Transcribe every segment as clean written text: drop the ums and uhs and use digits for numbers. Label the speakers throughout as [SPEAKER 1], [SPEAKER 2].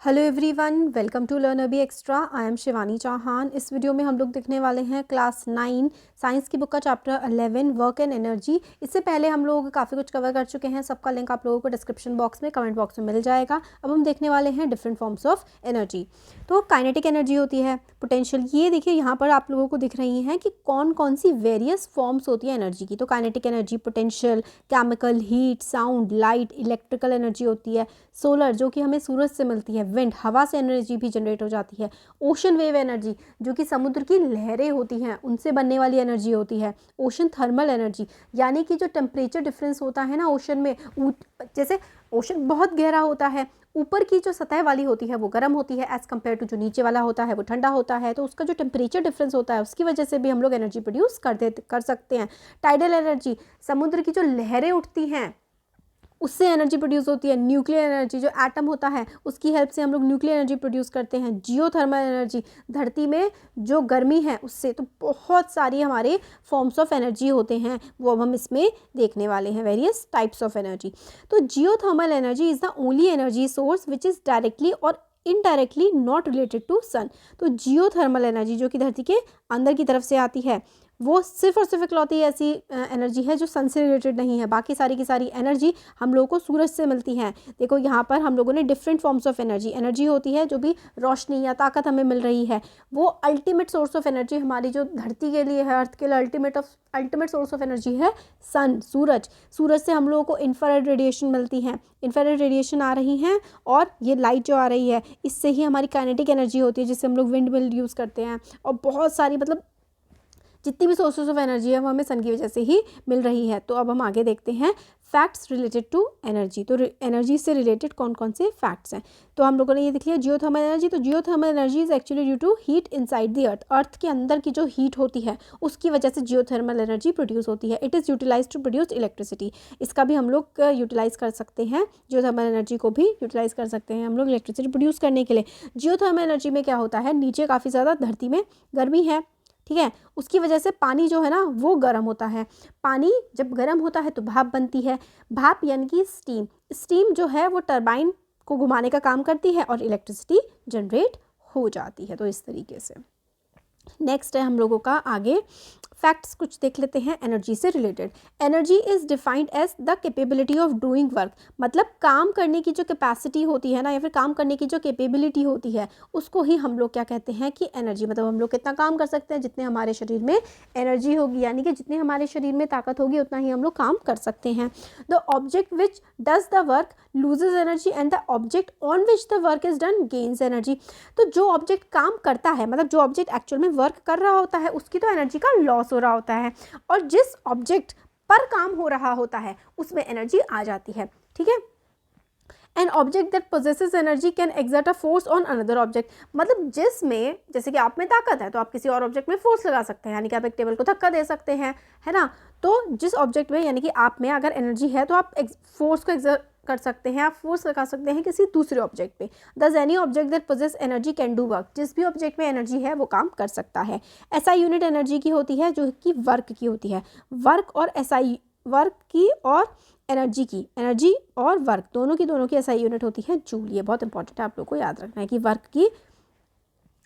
[SPEAKER 1] Hello everyone, welcome to learn अभी extra. I am Shivani Chauhan. इस video में हम लोग देखने वाले हैं क्लास 9 साइंस की बुक का चैप्टर 11 वर्क एंड एनर्जी। इससे पहले हम लोग काफ़ी कुछ कवर कर चुके हैं, सबका लिंक आप लोगों को डिस्क्रिप्शन बॉक्स में, कमेंट बॉक्स में मिल जाएगा। अब हम देखने वाले हैं डिफरेंट फॉर्म्स ऑफ एनर्जी। तो काइनेटिक एनर्जी होती है, पोटेंशियल। ये देखिए यहाँ पर आप लोगों को दिख रही हैं कि कौन कौन सी वेरियस फॉर्म्स होती है एनर्जी की। तो kinetic energy, potential, chemical, heat, sound, light, electrical energy होती है, सोलर जो कि हमें सूरज से मिलती है, विंड हवा से एनर्जी भी जनरेट हो जाती है, ओशन वेव एनर्जी जो कि समुद्र की लहरें होती हैं उनसे बनने वाली एनर्जी होती है, ओशन थर्मल एनर्जी यानी कि जो टेम्परेचर डिफरेंस होता है ना ओशन में, जैसे ओशन बहुत गहरा होता है, ऊपर की जो सतह वाली होती है वो गर्म होती है एज़ कम्पेयर टू जो नीचे वाला होता है वो ठंडा होता है। तो उसका जो टेम्परेचर डिफरेंस होता है उसकी वजह से भी हम लोग एनर्जी प्रोड्यूस कर सकते हैं। टाइडल एनर्जी, समुद्र की जो लहरें उठती हैं उससे एनर्जी प्रोड्यूस होती है। न्यूक्लियर एनर्जी, जो एटम होता है उसकी हेल्प से हम लोग न्यूक्लियर एनर्जी प्रोड्यूस करते हैं। जियोथर्मल एनर्जी, धरती में जो गर्मी है उससे। तो बहुत सारी हमारे फॉर्म्स ऑफ एनर्जी होते हैं, वो अब हम इसमें देखने वाले हैं, वेरियस टाइप्स ऑफ एनर्जी। तो geothermal energy is the only energy source which is directly और इनडायरेक्टली नॉट रिलेटेड टू सन। तो जियोथर्मल एनर्जी जो कि धरती के अंदर की तरफ से आती है वो सिर्फ और सिर्फ इकलौती ऐसी एनर्जी है जो सन से रिलेटेड नहीं है। बाकी सारी की सारी एनर्जी हम लोगों को सूरज से मिलती है। देखो यहाँ पर हम लोगों ने डिफरेंट फॉर्म्स ऑफ एनर्जी होती है जो भी रोशनी या ताकत हमें मिल रही है। वो अल्टीमेट सोर्स ऑफ एनर्जी हमारी जो धरती के लिए है, अर्थ के लिए अल्टीमेट सोर्स ऑफ एनर्जी है सन, सूरज से हम लोगों को इंफ्रारेड रेडिएशन मिलती है। इंफ्रारेड रेडिएशन आ रही हैं और ये लाइट जो आ रही है इससे ही हमारी काइनेटिक एनर्जी होती है जिससे हम लोग विंड मिल यूज़ करते हैं। और बहुत सारी मतलब जितनी भी सोर्सेज ऑफ एनर्जी है वो हमें सन की वजह से ही मिल रही है। तो अब हम आगे देखते हैं फैक्ट्स रिलेटेड टू एनर्जी। तो एनर्जी से रिलेटेड कौन कौन से फैक्ट्स हैं। तो हम लोगों ने ये देख लिया जियोथर्मल एनर्जी। तो geothermal energy is actually due to heat inside the earth के अंदर की जो हीट होती है उसकी वजह से जियोथर्मल एनर्जी प्रोड्यूस होती है। It is utilise to produce electricity. इसका भी हम लोग यूटिलाइज कर सकते हैं, जियोथर्मल एनर्जी को भी यूटिलाइज कर सकते हैं हम लोग इलेक्ट्रिसिटी प्रोड्यूस करने के लिए। जियोथर्मल एनर्जी में क्या होता है, नीचे काफ़ी ज़्यादा धरती में गर्मी है, ठीक है, उसकी वजह से पानी जो है ना वो गर्म होता है। पानी जब गर्म होता है तो भाप बनती है। भाप यानी कि स्टीम जो है वो टरबाइन को घुमाने का काम करती है और इलेक्ट्रिसिटी जनरेट हो जाती है। तो इस तरीके से नेक्स्ट है हम लोगों का आगे फैक्ट्स कुछ देख लेते हैं एनर्जी से related. Energy is defined as the capability of doing work. मतलब काम करने की जो कैपेसिटी होती है ना, या फिर काम करने की जो कैपेबिलिटी होती है उसको ही हम लोग क्या कहते हैं कि एनर्जी। मतलब हम लोग कितना काम कर सकते हैं, जितने हमारे शरीर में एनर्जी होगी, यानी कि जितने हमारे शरीर में ताकत होगी उतना ही हम लोग काम कर सकते हैं। The object which does the work loses energy and the object on which the work is done gains energy. तो जो ऑब्जेक्ट काम करता है, मतलब जो ऑब्जेक्ट एक्चुअल में वर्क कर रहा होता है उसकी तो एनर्जी का लॉस हो रहा होता है, और जिस ऑब्जेक्ट पर काम हो रहा होता है उसमें एनर्जी आ जाती है, ठीक है। An object that possesses energy can exert a force on another object. मतलब जिसमें, जैसे कि आप में ताकत है तो आप किसी और ऑब्जेक्ट में फोर्स लगा सकते हैं, यानी कि आप एक टेबल को धक्का दे सकते हैं, है ना। तो जिस ऑब्जेक्ट में, यानी कि आप में अगर एनर्जी है तो आप फोर्स को एक्सर्ट कर सकते हैं, आप फोर्स लगा सकते हैं किसी दूसरे ऑब्जेक्ट पे। Thus any object that possess energy can do work. जिस भी ऑब्जेक्ट में एनर्जी है वो काम कर सकता है। एसआई यूनिट एनर्जी की होती है जो कि वर्क की होती है। वर्क और एसआई, वर्क की और एनर्जी और वर्क दोनों की एसआई यूनिट होती है जूल। ये बहुत इंपॉर्टेंट है, आप लोग को याद रखना है कि वर्क की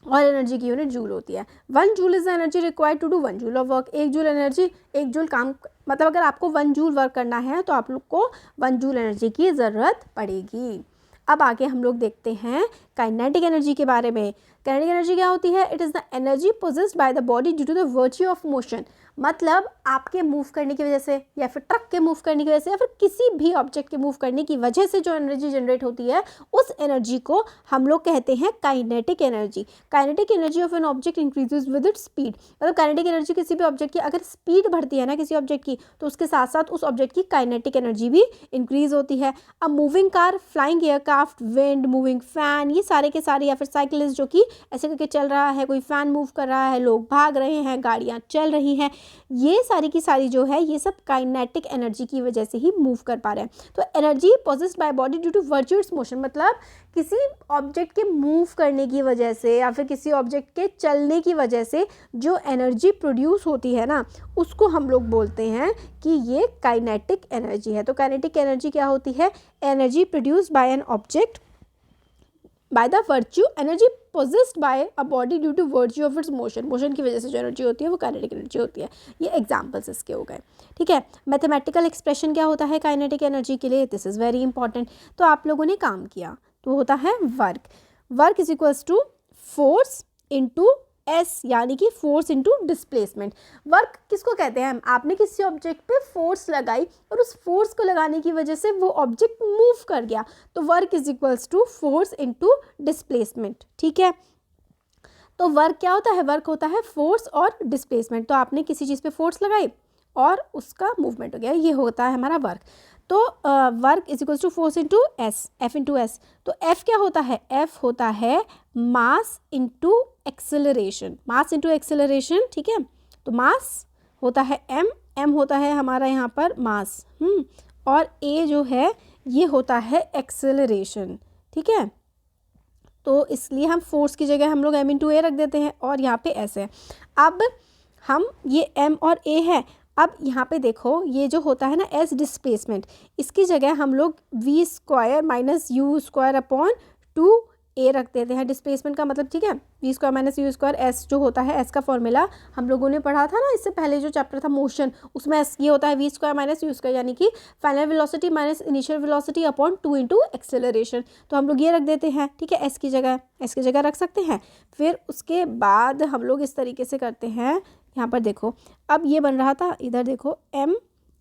[SPEAKER 1] और एनर्जी की यूनिट जूल होती है। 1 joule is the energy required to do 1 joule of work. 1 joule energy, 1 joule काम, मतलब अगर आपको 1 जूल वर्क करना है तो आप लोग को 1 जूल एनर्जी की ज़रूरत पड़ेगी। अब आगे हम लोग देखते हैं काइनेटिक एनर्जी के बारे में। काइनेटिक एनर्जी क्या होती है, it is the energy possessed by the body due to the virtue of motion. मतलब आपके मूव करने की वजह से, या फिर ट्रक के मूव करने की वजह से, या फिर किसी भी ऑब्जेक्ट के मूव करने की वजह से जो एनर्जी जनरेट होती है उस एनर्जी को हम लोग कहते हैं kinetic energy. Kinetic energy of an object increases with its speed. मतलब काइनेटिक एनर्जी किसी भी ऑब्जेक्ट की अगर स्पीड बढ़ती है ना किसी ऑब्जेक्ट की, तो उसके साथ साथ उस ऑब्जेक्ट की काइनेटिक एनर्जी भी इंक्रीज होती है। अब moving car, flying aircraft, wind, moving fan, ये सारे के सारे, या फिर साइकिलिस्ट जो कि ऐसे करके चल रहा है, कोई फैन मूव कर रहा है, लोग भाग रहे हैं, गाड़ियाँ चल रही हैं, ये सारी की सारी जो है ये सब काइनेटिक एनर्जी की वजह से ही मूव कर पा रहे हैं। तो energy possessed by body due to virtue its motion. मतलब किसी ऑब्जेक्ट के मूव करने की वजह से या फिर किसी ऑब्जेक्ट के चलने की वजह से जो एनर्जी प्रोड्यूस होती है ना, उसको हम लोग बोलते हैं कि ये काइनेटिक एनर्जी है। तो काइनेटिक एनर्जी क्या होती है, energy produced by an object by the virtue, energy possessed by a body due to virtue of its motion, motion की वजह से जो एनर्जी होती है वो काइनेटिक एनर्जी होती है। ये एग्जाम्पल्स इसके हो गए, ठीक है। मैथमेटिकल एक्सप्रेशन क्या होता है काइनेटिक एनर्जी के लिए, दिस इज़ वेरी इंपॉर्टेंट। तो आप लोगों ने काम किया तो होता है work, work is equals to force into s, यानी कि फोर्स इंटू डिस्प्लेसमेंट। वर्क किसको कहते हैं, आपने किसी ऑब्जेक्ट पे फोर्स लगाई और उस फोर्स को लगाने की वजह से वो ऑब्जेक्ट मूव कर गया, तो work is equals to force into displacement, ठीक है। तो वर्क क्या होता है, वर्क होता है फोर्स और डिस्प्लेसमेंट। तो आपने किसी चीज़ पे फोर्स लगाई और उसका मूवमेंट हो गया, ये होता है हमारा वर्क। तो work is equals to force into s, f into s. तो एफ क्या होता है, एफ होता है mass into acceleration, mass into acceleration, ठीक है। तो मास होता है एम, एम होता है हमारा यहाँ पर मास, और ए जो है ये होता है एक्सेलरेशन, ठीक है। तो इसलिए हम फोर्स की जगह हम लोग एम इंटू ए रख देते हैं और यहाँ पे एस है। अब हम ये एम और ए है, अब यहाँ पे देखो ये जो होता है ना एस डिस्प्लेसमेंट, इसकी जगह हम लोग v square minus u square upon 2a रख देते हैं डिस्प्लेसमेंट का मतलब, ठीक है। V square minus u square, s जो होता है एस का फॉर्मूला हम लोगों ने पढ़ा था ना इससे पहले जो चैप्टर था मोशन, उसमें एस ये होता है v square minus u square, यानी कि final velocity minus initial velocity upon 2 into acceleration. तो हम लोग ये रख देते हैं, ठीक है, एस की जगह रख सकते हैं। फिर उसके बाद हम लोग इस तरीके से करते हैं, यहाँ पर देखो अब ये बन रहा था, इधर देखो m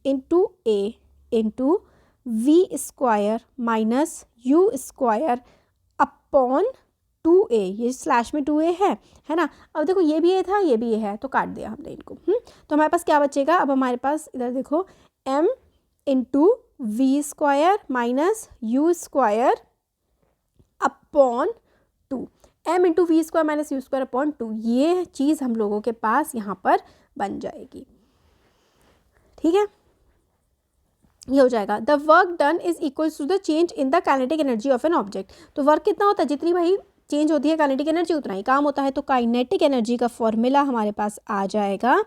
[SPEAKER 1] into a into v square minus u square upon 2a, ये स्लैश में 2a है ना। अब देखो ये भी ए था ये भी ए है, तो काट दिया हमने इनको। तो हमारे पास क्या बचेगा, अब हमारे पास इधर देखो m into v square minus u square upon 2, m into v square minus u square upon 2, ये चीज़ हम लोगों के पास यहाँ पर बन जाएगी, ठीक है। ये हो जाएगा the work done is equals to the change in the kinetic energy of an object. तो वर्क कितना होता है, जितनी भाई चेंज होती है काइनेटिक एनर्जी उतना ही काम होता है। तो काइनेटिक एनर्जी का फॉर्मूला हमारे पास आ जाएगा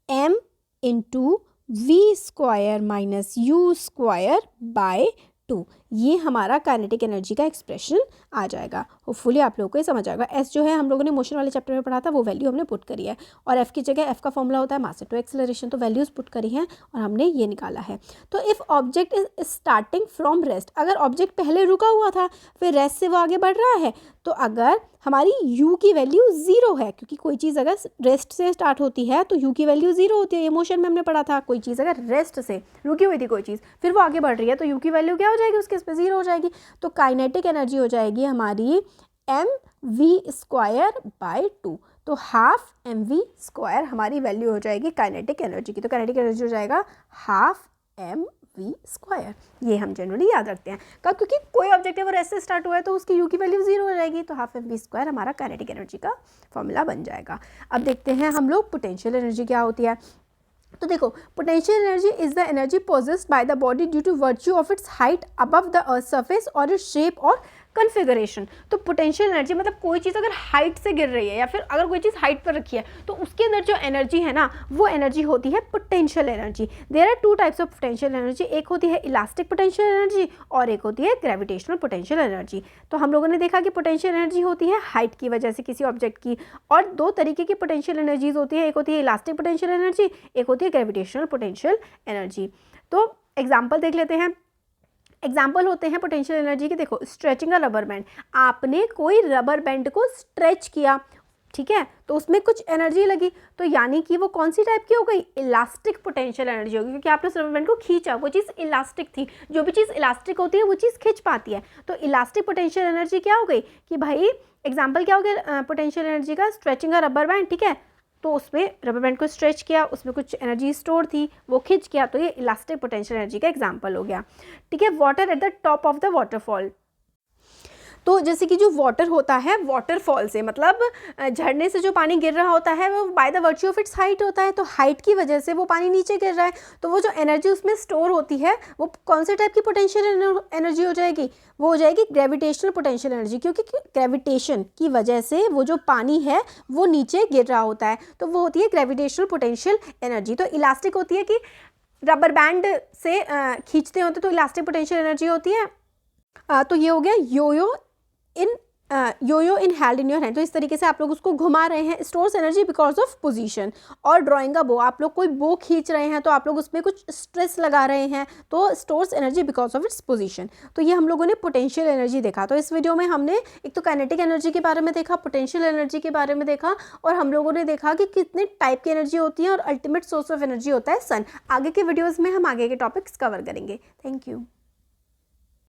[SPEAKER 1] m into v square minus u square by 2, ये हमारा काइनेटिक एनर्जी का एक्सप्रेशन आ जाएगा। होपफुली आप लोगों को ये समझ आएगा। एस जो है हम लोगों ने मोशन वाले चैप्टर में पढ़ा था, वो वैल्यू हमने पुट करी है, और एफ की जगह एफ का फॉर्मूला होता है मास इनटू एक्सेलरेशन, तो वैल्यूज पुट करी हैं और हमने ये निकाला है। तो if object is starting from rest, अगर ऑब्जेक्ट पहले रुका हुआ था फिर रेस्ट से वो आगे बढ़ रहा है, तो अगर हमारी u की वैल्यू 0 है, क्योंकि कोई चीज़ अगर रेस्ट से स्टार्ट होती है तो u की वैल्यू 0 होती है, ये मोशन में हमने पढ़ा था। कोई चीज़ अगर रेस्ट से रुकी हुई थी कोई चीज़ फिर वो आगे बढ़ रही है तो u की वैल्यू क्या हो जाएगी, उसके इस पर 0 हो जाएगी। तो काइनेटिक एनर्जी हो जाएगी हमारी एम वी स्क्वायर बाय 2, तो हाफ एम वी स्क्वायर हमारी वैल्यू हो जाएगी काइनेटिक एनर्जी की। तो काइनेटिक एनर्जी हो जाएगा हाफ एम वी स्क्वायर, ये हम जनरली याद रखते हैं कब, क्योंकि कोई ऑब्जेक्ट अगर ऐसे स्टार्ट हुआ है तो उसकी यू की वैल्यू 0 हो जाएगी, तो हाफ एम वी स्क्वायर हमारा काइनेटिक एनर्जी का फॉर्मूला बन जाएगा। अब देखते हैं हम लोग पोटेंशियल एनर्जी क्या होती है। तो देखो potential energy is the energy possessed by the body due to virtue of its height above the earth surface और इट्स शेप और कन्फिगरेशन। तो पोटेंशियल एनर्जी मतलब कोई चीज़ अगर हाइट से गिर रही है या फिर अगर कोई चीज़ हाइट पर रखी है तो उसके अंदर जो एनर्जी है ना वो एनर्जी होती है potential energy. There are 2 types of potential energy, एक होती है इलास्टिक पोटेंशियल एनर्जी और एक होती है ग्रेविटेशनल पोटेंशियल एनर्जी। तो हम लोगों ने देखा कि पोटेंशियल एनर्जी होती है हाइट की वजह से किसी ऑब्जेक्ट की, और 2 तरीके की पोटेंशियल एनर्जीज होती है, एक होती है इलास्टिक पोटेंशियल एनर्जी, एक होती है ग्रेविटेशनल पोटेंशियल एनर्जी। तो एग्जाम्पल देख लेते हैं। एग्जाम्पल होते हैं पोटेंशियल एनर्जी के, देखो स्ट्रेचिंग अ रबर बैंड, आपने कोई रबर बैंड को स्ट्रेच किया, ठीक है, तो उसमें कुछ एनर्जी लगी, तो यानी कि वो कौन सी टाइप की हो गई, इलास्टिक पोटेंशियल एनर्जी होगी, क्योंकि आपने उस रबर बैंड को खींचा, वो चीज़ इलास्टिक थी, जो भी चीज़ इलास्टिक होती है वो चीज़ खींच पाती है। तो इलास्टिक पोटेंशियल एनर्जी क्या हो गई कि भाई एग्जाम्पल क्या हो गया पोटेंशियल एनर्जी का, स्ट्रेचिंग अ रबर बैंड, ठीक है, तो उसमें रबर बैंड को स्ट्रेच किया, उसमें कुछ एनर्जी स्टोर थी, वो खिंच किया, तो ये इलास्टिक पोटेंशियल एनर्जी का एग्जांपल हो गया, ठीक है। Water at the top of the waterfall, तो जैसे कि जो वाटर होता है वाटरफॉल से मतलब झरने से जो पानी गिर रहा होता है वो bye the virtue of its height होता है, तो हाइट की वजह से वो पानी नीचे गिर रहा है, तो वो जो एनर्जी उसमें स्टोर होती है वो कौन से टाइप की पोटेंशियल एनर्जी हो जाएगी, वो हो जाएगी ग्रेविटेशनल पोटेंशियल एनर्जी, क्योंकि ग्रेविटेशन की वजह से वो जो पानी है वो नीचे गिर रहा होता है, तो वो होती है ग्रेविटेशनल पोटेंशियल एनर्जी। तो इलास्टिक होती है कि रबर बैंड से खींचते होते तो इलास्टिक पोटेंशियल एनर्जी होती है। तो ये हो गया योयो इन यो इन हेल्ड इन योर हैंड, तो इस तरीके से आप लोग उसको घुमा रहे हैं, stores energy because of position. और ड्राइंग अ बो, आप लोग कोई बो खींच रहे हैं तो आप लोग उसमें कुछ स्ट्रेस लगा रहे हैं, तो stores energy because of its position. तो ये हम लोगों ने पोटेंशियल एनर्जी देखा। तो इस वीडियो में हमने एक तो काइनेटिक एनर्जी के बारे में देखा, पोटेंशियल एनर्जी के बारे में देखा, और हम लोगों ने देखा कि कितने टाइप की एनर्जी होती है और अल्टीमेट सोर्स ऑफ एनर्जी होता है सन। आगे के वीडियोज़ में हम आगे के टॉपिक्स कवर करेंगे। Thank you.